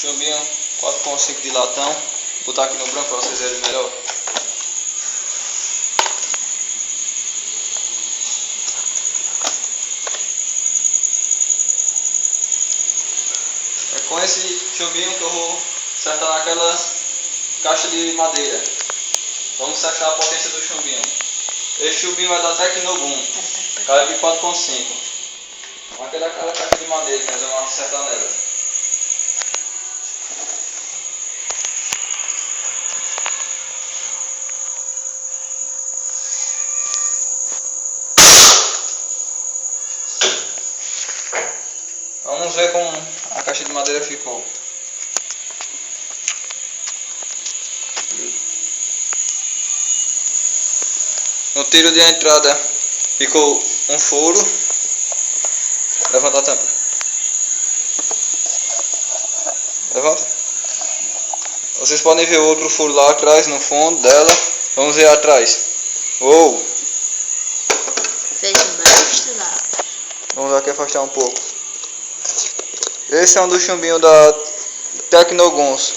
Chumbinho 4.5 de latão. Vou botar aqui no branco para vocês verem melhor. É com esse chumbinho que eu vou acertar naquela caixa de madeira. Vamos testar a potência do chumbinho. Esse chumbinho vai dar Tecnogun, calibre 4.5. Aquela caixa de madeira que nós vamos acertar nela. Vamos ver como a caixa de madeira ficou. No tiro de entrada ficou um furo. Levanta a tampa. Levanta. Vocês podem ver outro furo lá atrás, no fundo dela. Vamos ver atrás. Uou! Fez um barulho lá. Vamos aqui afastar um pouco. Esse é um dos chumbinhos da Tecnoguns.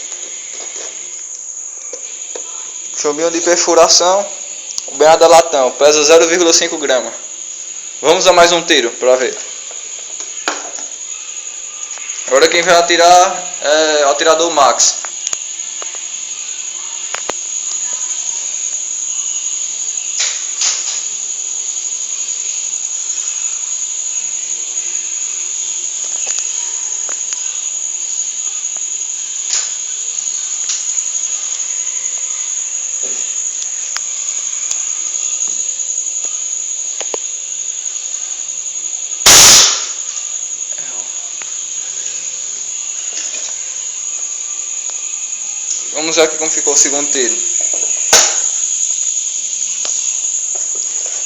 Chumbinho de perfuração, bem da latão, pesa 0,5 gramas. Vamos a mais um tiro para ver. Agora quem vai atirar é o atirador Max. Vamos ver aqui como ficou o segundo tiro.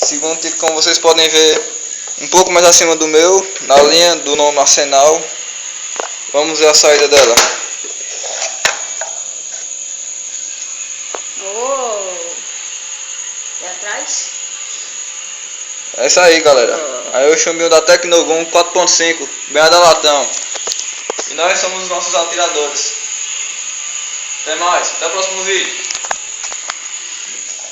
Segundo tiro, como vocês podem ver, um pouco mais acima do meu, na linha do nono arsenal. Vamos ver a saída dela. Oh! E atrás? É isso aí, galera. Aí o chumbinho da Tecnogun 4.5, bem da latão. E nós somos os nossos atiradores. Até mais, até o próximo vídeo.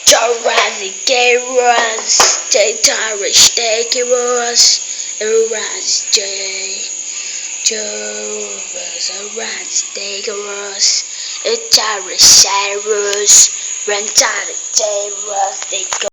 Jurassic Heroes, Jurassic Heroes, Jurassic Heroes, Jurassic Heroes,